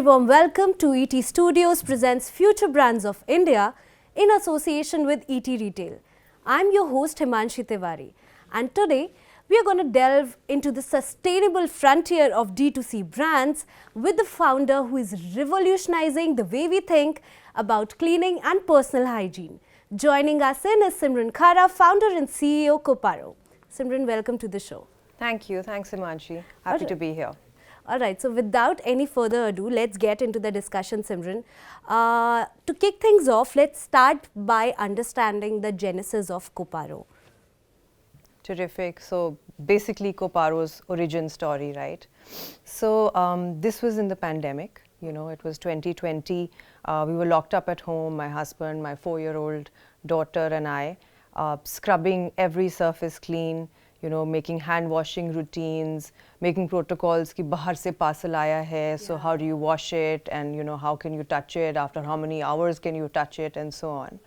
very warm welcome to ET Studios presents Future Brands of India in association with ET Retail. I'm your host Hemanshi Tewari, and today we are going to delve into the sustainable frontier of D2C brands with the founder who is revolutionizing the way we think about cleaning and personal hygiene. Joining us in is Simran Khara, founder and CEO Koparo. Simran, welcome to the show. Thank you. Thanks, Hemanshi. Happy to be here. Alright, so without any further ado, let's get into the discussion, Simran. To kick things off, let's start by understanding the genesis of Koparo. Terrific. So basically Koparo's origin story, right? So this was in the pandemic, you know, it was 2020. We were locked up at home, my husband, my 4-year-old daughter and I, scrubbing every surface clean, you know, making hand washing routines, making protocols ki bahar se parcel aaya hai, so how do you wash it, and you know, how can you touch it, after how many hours can you touch it, and so on.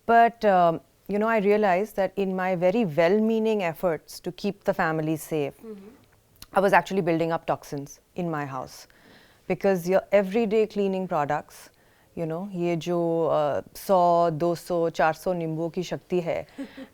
But you know, I realized that in my very well-meaning efforts to keep the family safe, I was actually building up toxins in my house, because your everyday cleaning products, you know, ये जो 100, 200, 400 नींबू की शक्ति है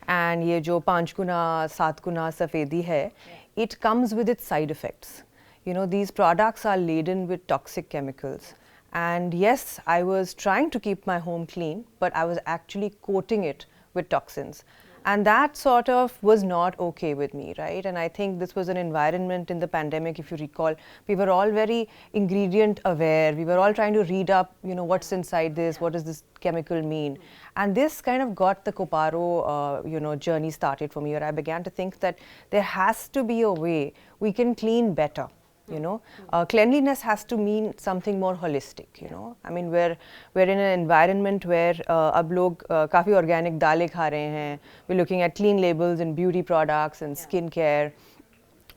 and ये जो 5 गुना 7 गुना सफेदी है, it comes with its side effects. You know, these products are laden with toxic chemicals. And yes, I was trying to keep my home clean, but I was actually coating it with toxins. And that sort of was not okay with me, right? And I think this was an environment in the pandemic, if you recall, we were all very ingredient aware. We were all trying to read up, you know, what's inside this, what does this chemical mean? And this kind of got the Koparo, you know, journey started for me, where I began to think that there has to be a way we can clean better. You know, cleanliness has to mean something more holistic, you know. I mean, we're in an environment where ab log काफ़ी organic दालें खा रहे हैं. We're looking at clean labels in beauty products and skincare.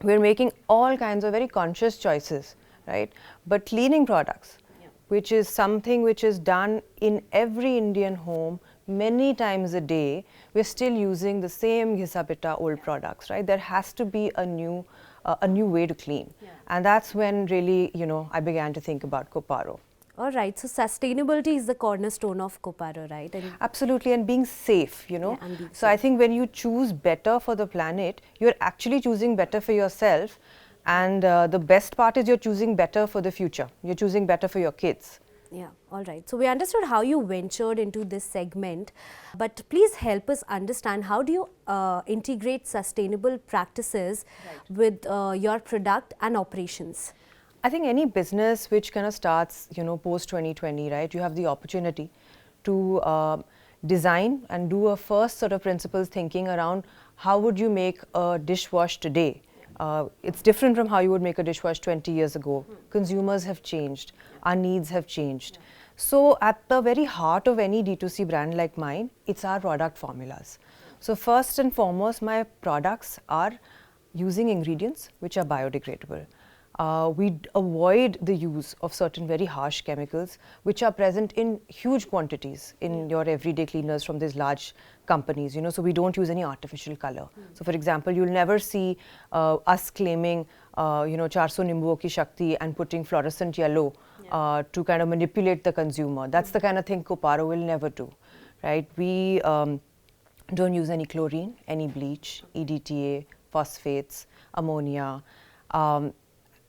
We're making all kinds of very conscious choices, right? But cleaning products, which is something which is done in every Indian home many times a day, we're still using the same घिसा-पिटा old products, right? There has to be a new way to clean. And that's when really, you know, I began to think about Koparo. All right, so sustainability is the cornerstone of Koparo, right? And absolutely, and being safe, you know. So I think when you choose better for the planet, you're actually choosing better for yourself. And the best part is you're choosing better for the future. You're choosing better for your kids. Yeah, all right. So we understood how you ventured into this segment, but please help us understand, how do you integrate sustainable practices with your product and operations? I think any business which kind of starts, you know, post 2020, right, you have the opportunity to design and do a first sort of principles thinking around how would you make a dishwash today. It's different from how you would make a dishwash 20 years ago. Consumers have changed. Our needs have changed. So at the very heart of any D2C brand like mine, it's our product formulas. So first and foremost, my products are using ingredients which are biodegradable. We avoid the use of certain very harsh chemicals which are present in huge quantities in your everyday cleaners from these large companies, you know, so we don't use any artificial color. So for example, you'll never see us claiming, you know, 400 nimbuo ki shakti and putting fluorescent yellow to kind of manipulate the consumer. That's the kind of thing Koparo will never do, right? We don't use any chlorine, any bleach, EDTA, phosphates, ammonia.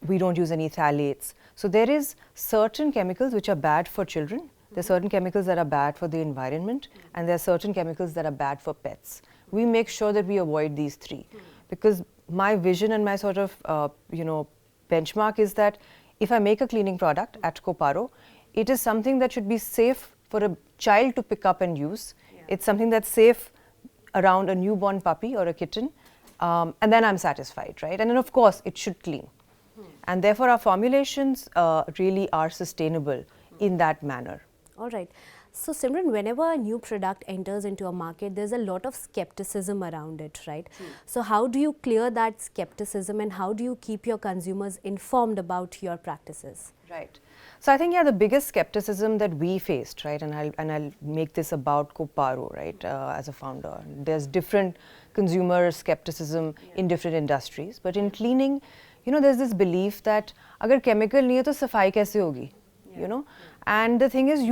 We don't use any phthalates. So there is certain chemicals which are bad for children. There are certain chemicals that are bad for the environment, and there are certain chemicals that are bad for pets. We make sure that we avoid these three, because my vision and my sort of you know, benchmark is that if I make a cleaning product at Koparo, it is something that should be safe for a child to pick up and use. It's something that's safe around a newborn puppy or a kitten, and then I'm satisfied, right? And then of course it should clean. And therefore our formulations really are sustainable in that manner. All right. So Simran, whenever a new product enters into a market, there's a lot of skepticism around it, right? So how do you clear that skepticism, and how do you keep your consumers informed about your practices? Right. So I think, yeah, the biggest skepticism that we faced, right, and I'll make this about Koparo, right, as a founder. There's different consumer skepticism in different industries, but in cleaning, you know, there's this belief that agar chemical nahi hai to safai kaise hogi, you know. And the thing is,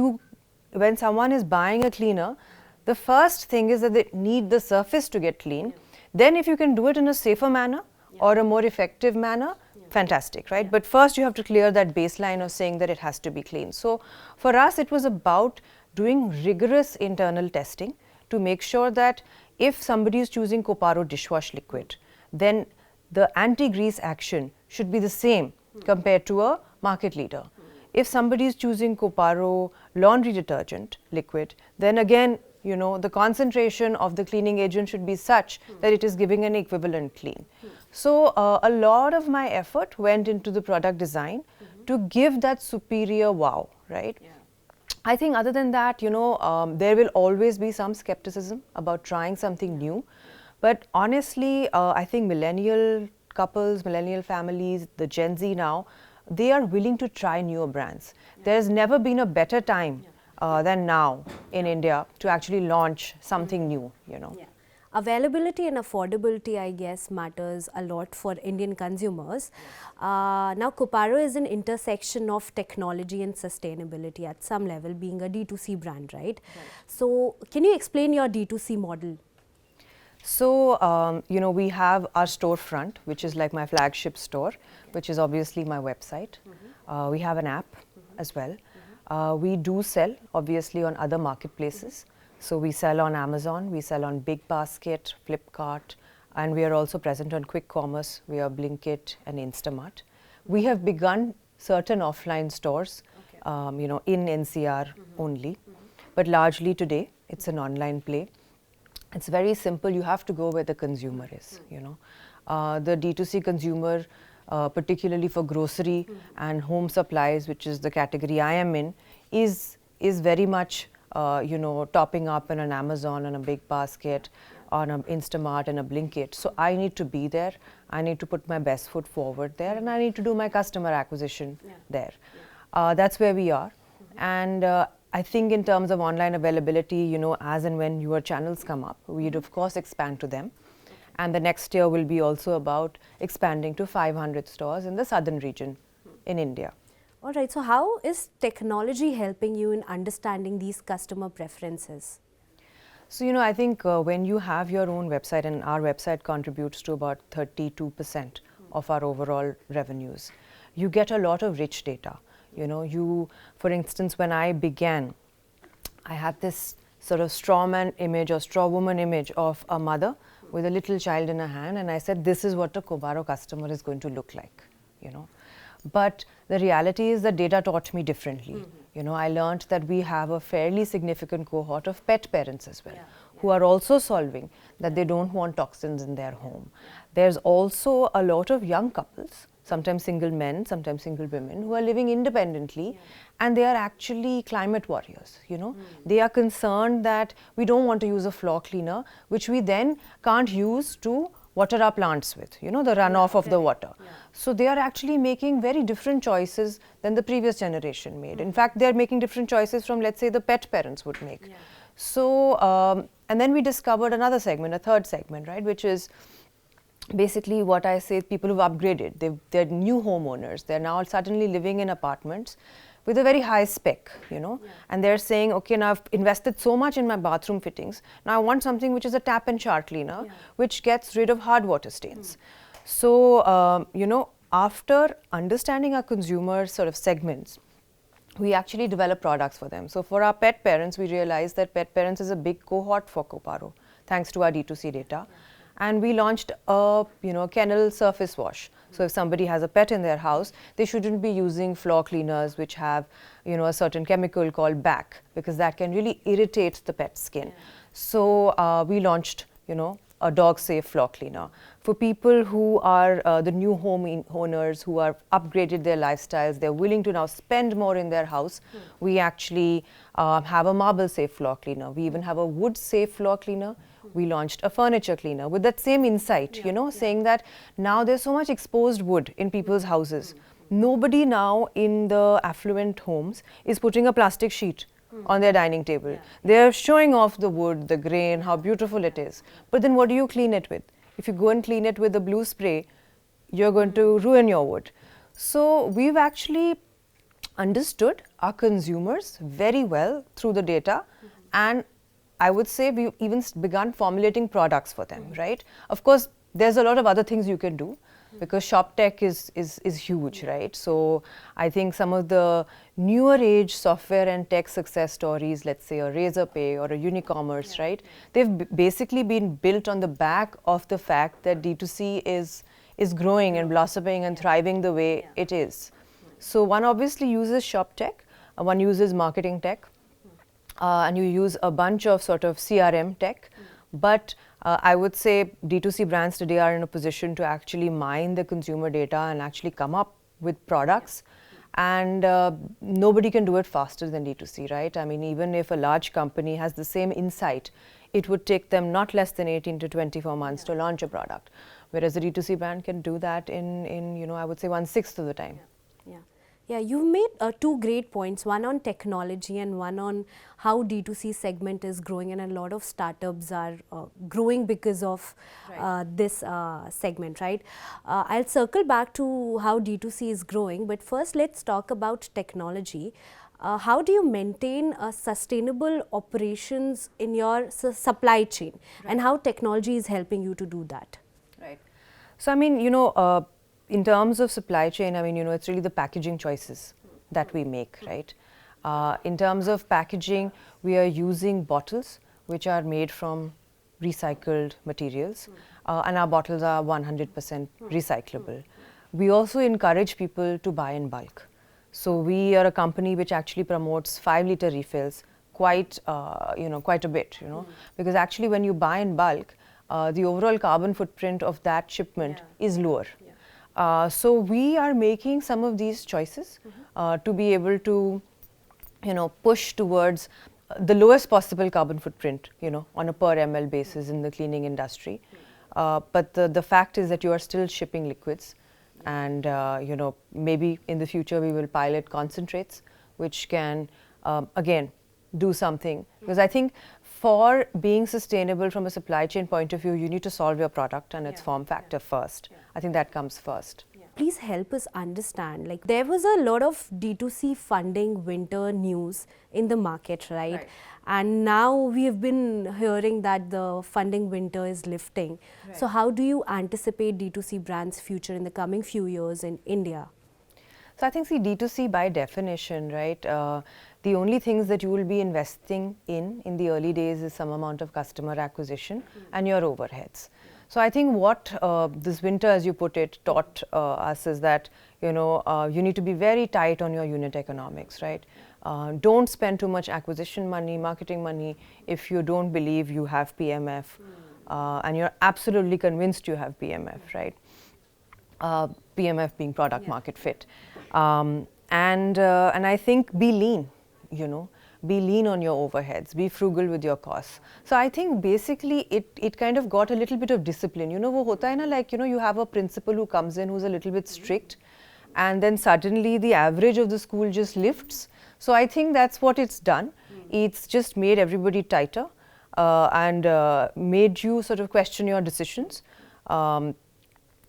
when someone is buying a cleaner, the first thing is that they need the surface to get clean. Then if you can do it in a safer manner or a more effective manner, fantastic, right? But first you have to clear that baseline of saying that it has to be clean. So for us, it was about doing rigorous internal testing to make sure that if somebody is choosing Koparo dishwash liquid, then the anti-grease action should be the same compared to a market leader. If somebody is choosing Koparo laundry detergent liquid, then again, you know, the concentration of the cleaning agent should be such that it is giving an equivalent clean. So a lot of my effort went into the product design to give that superior wow, right? I think other than that, you know, there will always be some skepticism about trying something new. But honestly, I think millennial couples, millennial families, the Gen Z now, they are willing to try newer brands. There's never been a better time than now in India to actually launch something new, you know. Availability and affordability, I guess, matters a lot for Indian consumers. Now, Koparo is an intersection of technology and sustainability at some level, being a D2C brand, right? So, can you explain your D2C model? So, you know, we have our storefront, which is like my flagship store, which is obviously my website. We have an app as well. We do sell, obviously, on other marketplaces. So we sell on Amazon, we sell on Big Basket, Flipkart, and we are also present on quick commerce. We are Blinkit and Instamart. We have begun certain offline stores, you know, in NCR only, but largely today it's an online play. It's very simple. You have to go where the consumer is, you know. The D2C consumer, particularly for grocery and home supplies, which is the category I am in, is very much you know, topping up in an Amazon and a Big Basket, on an Instamart and a Blinkit. So I need to be there. I need to put my best foot forward there, and I need to do my customer acquisition there. That's where we are. And I think in terms of online availability, you know, as and when your channels come up, we'd of course expand to them. And the next year will be also about expanding to 500 stores in the southern region in India. All right, so how is technology helping you in understanding these customer preferences? So, you know, I think when you have your own website, and our website contributes to about 32% of our overall revenues, you get a lot of rich data. You know, for instance, when I began, I had this sort of straw man image or straw woman image of a mother with a little child in her hand, and I said, this is what a Koparo customer is going to look like, you know. But the reality is that data taught me differently. You know, I learned that we have a fairly significant cohort of pet parents as well, who are also solving that they don't want toxins in their home. There's also a lot of young couples, sometimes single men, sometimes single women, who are living independently, and they are actually climate warriors, you know. They are concerned that we don't want to use a floor cleaner, which we then can't use to water our plants with, you know, the runoff of the water. So they are actually making very different choices than the previous generation made. In fact, they are making different choices from, let's say, the pet parents would make. So, and then we discovered another segment, a third segment, right, which is basically what I say, people who've upgraded. They're new homeowners. They're now suddenly living in apartments with a very high spec, you know, and they're saying, okay, now I've invested so much in my bathroom fittings, now I want something which is a tap and shower cleaner, which gets rid of hard water stains. So, you know, after understanding our consumer sort of segments, we actually develop products for them. So for our pet parents, we realized that pet parents is a big cohort for Koparo, thanks to our D2C data. And we launched a, you know, kennel surface wash. So if somebody has a pet in their house, they shouldn't be using floor cleaners which have, you know, a certain chemical called BAC, because that can really irritate the pet's skin. So we launched, you know, a dog-safe floor cleaner. For people who are the new home owners who are upgraded their lifestyles, they're willing to now spend more in their house, we actually have a marble-safe floor cleaner. We even have a wood-safe floor cleaner. We launched a furniture cleaner with that same insight, you know, saying that now there's so much exposed wood in people's houses. Nobody now in the affluent homes is putting a plastic sheet on their dining table. They're showing off the wood, the grain, how beautiful it is. But then what do you clean it with? If you go and clean it with a blue spray, you're going to ruin your wood. So we've actually understood our consumers very well through the data, and I would say we've even begun formulating products for them, right? Of course, there's a lot of other things you can do, because shop tech is huge, right? So I think some of the newer age software and tech success stories, let's say a Razorpay or a Unicommerce, right? They've basically been built on the back of the fact that D2C is growing and blossoming and thriving the way it is. So one obviously uses shop tech, one uses marketing tech, and you use a bunch of sort of CRM tech. But I would say D2C brands today are in a position to actually mine the consumer data and actually come up with products. And nobody can do it faster than D2C, right? I mean, even if a large company has the same insight, it would take them not less than 18 to 24 months to launch a product. Whereas a D2C brand can do that in you know, I would say 1/6 of the time. Yeah, you've made two great points, one on technology and one on how D2C segment is growing, and a lot of startups are growing because of this segment, right? I'll circle back to how D2C is growing, but first let's talk about technology. How do you maintain sustainable operations in your supply chain, and how technology is helping you to do that? Right. So, I mean, you know, in terms of supply chain, I mean, you know, it's really the packaging choices that we make, right? In terms of packaging, we are using bottles which are made from recycled materials, and our bottles are 100% recyclable. We also encourage people to buy in bulk. So we are a company which actually promotes 5-liter refills quite a bit, you know, because actually when you buy in bulk, the overall carbon footprint of that shipment is lower. So we are making some of these choices to be able to, you know, push towards the lowest possible carbon footprint, you know, on a per ml basis in the cleaning industry. But the fact is that you are still shipping liquids, and you know, maybe in the future we will pilot concentrates, which can again do something, because I think for being sustainable from a supply chain point of view, you need to solve your product and its form factor first. I think that comes first. Please help us understand, like there was a lot of D2C funding winter news in the market, right? And now we have been hearing that the funding winter is lifting. So how do you anticipate D2C brands' future in the coming few years in India? So I think, see, D2C by definition, right, the only things that you will be investing in the early days is some amount of customer acquisition and your overheads. So I think what this winter, as you put it, taught us is that, you know, you need to be very tight on your unit economics, right? Don't spend too much acquisition money, marketing money, if you don't believe you have PMF and you're absolutely convinced you have PMF, right? PMF being product market fit. And I think be lean, you know, be lean on your overheads, be frugal with your costs. So I think basically it kind of got a little bit of discipline. You know, wo hota hai na, like, you know, you have a principal who comes in who's a little bit strict, and then suddenly the average of the school just lifts. So I think that's what it's done. It's just made everybody tighter and made you sort of question your decisions, you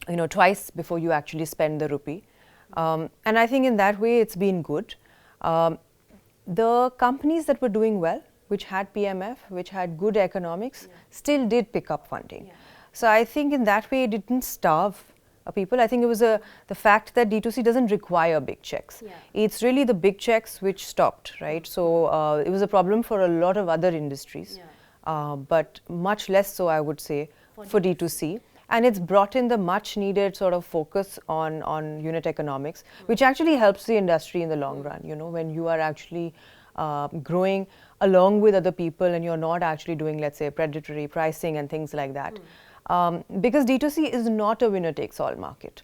know, twice before you actually spend the rupee. And I think in that way it's been good. The companies that were doing well, which had PMF, which had good economics, still did pick up funding. So I think in that way it didn't starve people. I think it was the fact that D2C doesn't require big checks. It's really the big checks which stopped, right? So it was a problem for a lot of other industries, but much less so, I would say, for D2C. And it's brought in the much needed sort of focus on unit economics, which actually helps the industry in the long run, you know, when you are actually growing along with other people and you're not actually doing, let's say, predatory pricing and things like that. Because D2C is not a winner takes all market.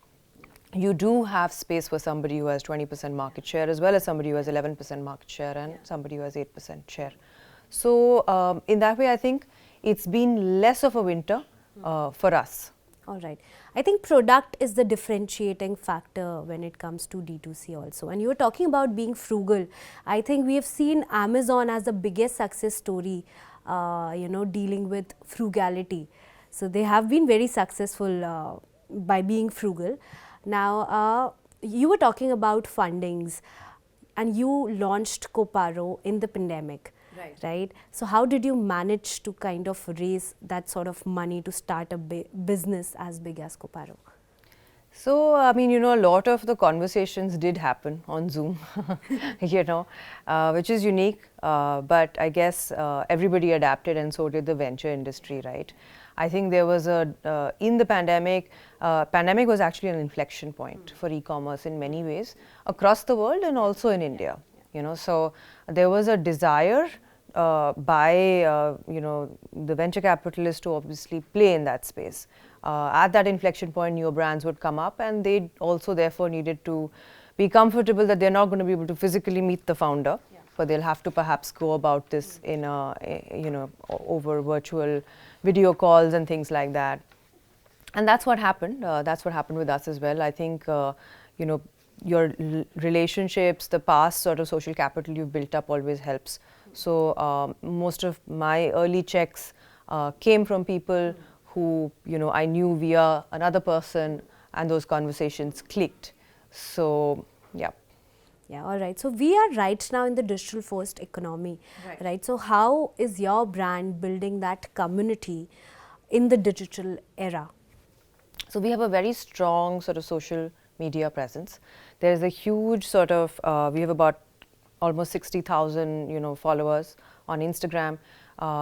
You do have space for somebody who has 20% market share, as well as somebody who has 11% market share and somebody who has 8% share. So in that way, I think it's been less of a winter for us. All right. I think product is the differentiating factor when it comes to D2C also. And you were talking about being frugal. I think we have seen Amazon as the biggest success story, you know, dealing with frugality. So they have been very successful by being frugal. Now, you were talking about fundings, and you launched Koparo in the pandemic, right? So how did you manage to kind of raise that sort of money to start a business as big as Koparo? So, I mean, a lot of the conversations did happen on Zoom, which is unique. But I guess everybody adapted, and so did the venture industry, right? I think there was in the pandemic, pandemic was actually an inflection point for e-commerce in many ways across the world and also in India, So there was a desire by the venture capitalists to obviously play in that space. At that inflection point, newer brands would come up, and they also therefore needed to be comfortable that they're not going to be able to physically meet the founder, but they'll have to perhaps go about this in over virtual video calls and things like that. And that's what happened. That's what happened with us as well. I think your relationships, the past sort of social capital you've built up always helps. So most of my early checks came from people who I knew via another person, and those conversations clicked. So yeah. Yeah, all right. So we are right now in the digital first economy, right? So how is your brand building that community in the digital era? So we have a very strong sort of social media presence. There is a huge sort of, we have about almost 60,000 followers on Instagram.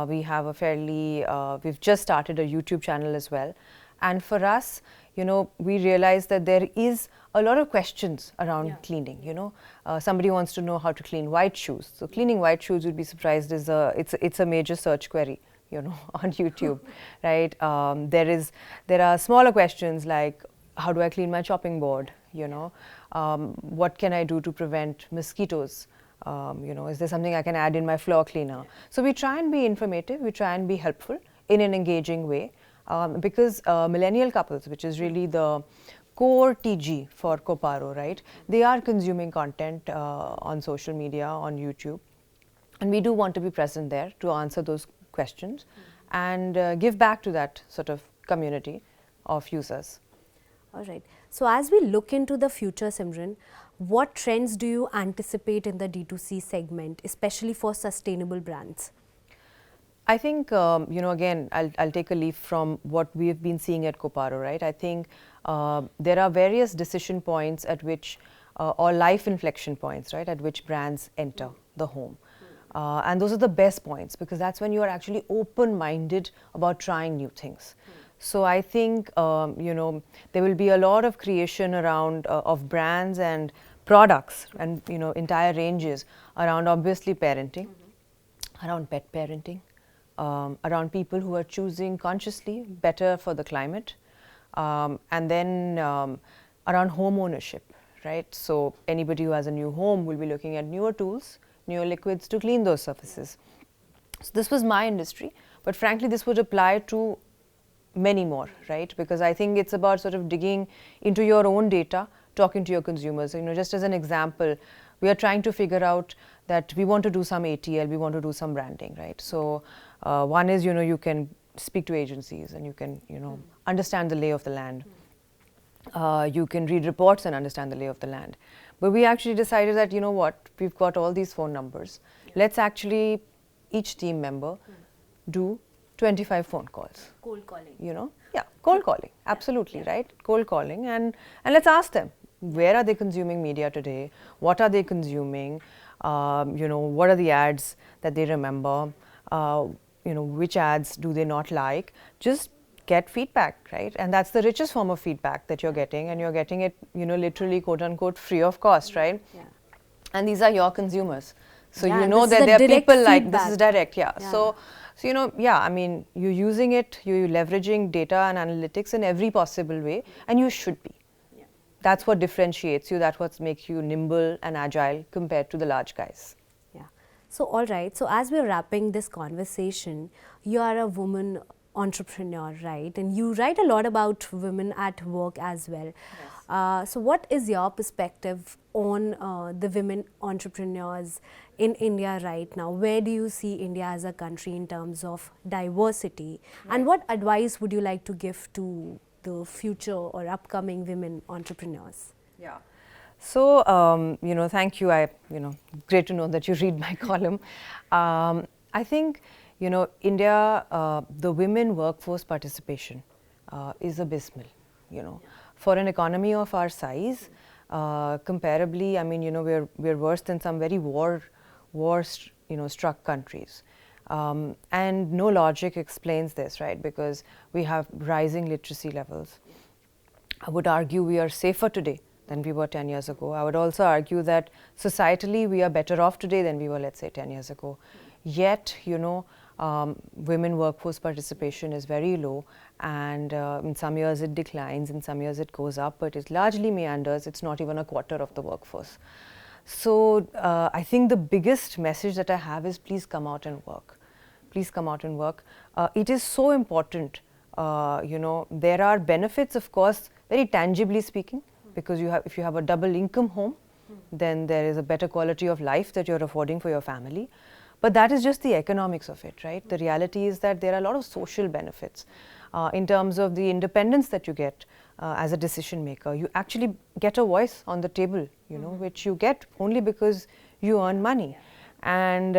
We have a fairly, we've just started a YouTube channel as well. And for us, we realized that there is a lot of questions around cleaning. Somebody wants to know how to clean white shoes. So cleaning white shoes, you'd be surprised, it's a major search query, on YouTube, right? There are smaller questions like, how do I clean my chopping board? What can I do to prevent mosquitoes? Is there something I can add in my floor cleaner? So we try and be informative, we try and be helpful in an engaging way, because millennial couples, which is really the core TG for Koparo, right? They are consuming content on social media, on YouTube, and we do want to be present there to answer those questions and give back to that sort of community of users. All right. So as we look into the future, Simran, what trends do you anticipate in the D2C segment, especially for sustainable brands? I think, again, I'll take a leaf from what we have been seeing at Koparo, right? I think there are various decision points at which, or life inflection points, right, at which brands enter the home. And those are the best points, because that's when you are actually open-minded about trying new things. So I think, there will be a lot of creation around of brands and products and, entire ranges around obviously parenting, around pet parenting, around people who are choosing consciously better for the climate, and then around home ownership, right? So anybody who has a new home will be looking at newer tools, newer liquids to clean those surfaces. So this was my industry, but frankly this would apply to many more, right? Because I think it's about sort of digging into your own data, talking to your consumers. Just as an example, we are trying to figure out that we want to do some ATL, we want to do some branding, right? So one is, you can speak to agencies and you can, understand the lay of the land. You can read reports and understand the lay of the land. But we actually decided that, we've got all these phone numbers. Let's actually, each team member, do 25 phone calls. Cold calling. Yeah, cold calling, absolutely, right? Cold calling, and let's ask them, where are they consuming media today? What are they consuming? What are the ads that they remember? Which ads do they not like? Just get feedback, right? And that's the richest form of feedback that you're getting, and you're getting it, literally, quote unquote, free of cost, right? Yeah. And these are your consumers. So that there are people like, this is direct, yeah. So I mean, you're using it, you're leveraging data and analytics in every possible way, and you should be. Yeah. That's what differentiates you, that's what makes you nimble and agile compared to the large guys. Yeah. So, all right. So, as we're wrapping this conversation, you are a woman entrepreneur, right? And you write a lot about women at work as well. Yes. So what is your perspective on the women entrepreneurs in India right now? Where do you see India as a country in terms of diversity? Right. And what advice would you like to give to the future or upcoming women entrepreneurs? Yeah. So, thank you. Great to know that you read my column. I think, India, the women workforce participation is abysmal, For an economy of our size, comparably, we're worse than some very struck countries. And no logic explains this, right? Because we have rising literacy levels. I would argue we are safer today than we were 10 years ago. I would also argue that societally we are better off today than we were, let's say, 10 years ago. Yet, women workforce participation is very low, and in some years it declines, in some years it goes up, but it largely meanders. It's not even a quarter of the workforce. So I think the biggest message that I have is please come out and work. Please come out and work. It is so important. There are benefits, of course, very tangibly speaking, because if you have a double income home, then there is a better quality of life that you're affording for your family. But that is just the economics of it, right? The reality is that there are a lot of social benefits in terms of the independence that you get as a decision maker. You actually get a voice on the table, which you get only because you earn money. And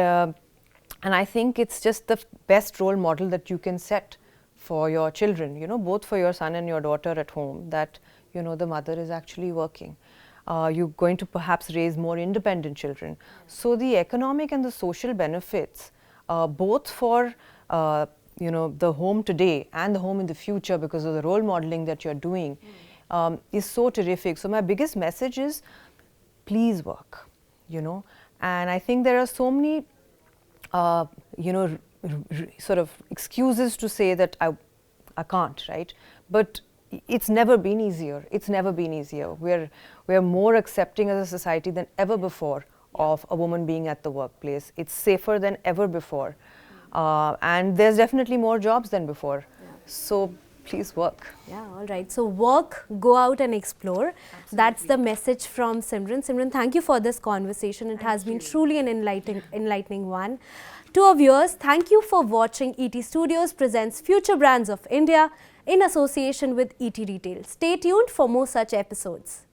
I think it's just the best role model that you can set for your children, both for your son and your daughter at home, that, the mother is actually working. You're going to perhaps raise more independent children. So the economic and the social benefits, both for the home today and the home in the future, because of the role modeling that you're doing, is so terrific. So my biggest message is, please work, And I think there are so many, sort of excuses to say that I can't, right? But it's never been easier. It's never been easier. We're more accepting as a society than ever before of a woman being at the workplace. It's safer than ever before. And there's definitely more jobs than before. So please work. Yeah, all right. So work, go out and explore. Absolutely. That's the message from Simran. Simran, thank you for this conversation. It has been truly an enlightening one. To our viewers, thank you for watching ET Studios presents Future Brands of India in association with ET Retail. Stay tuned for more such episodes.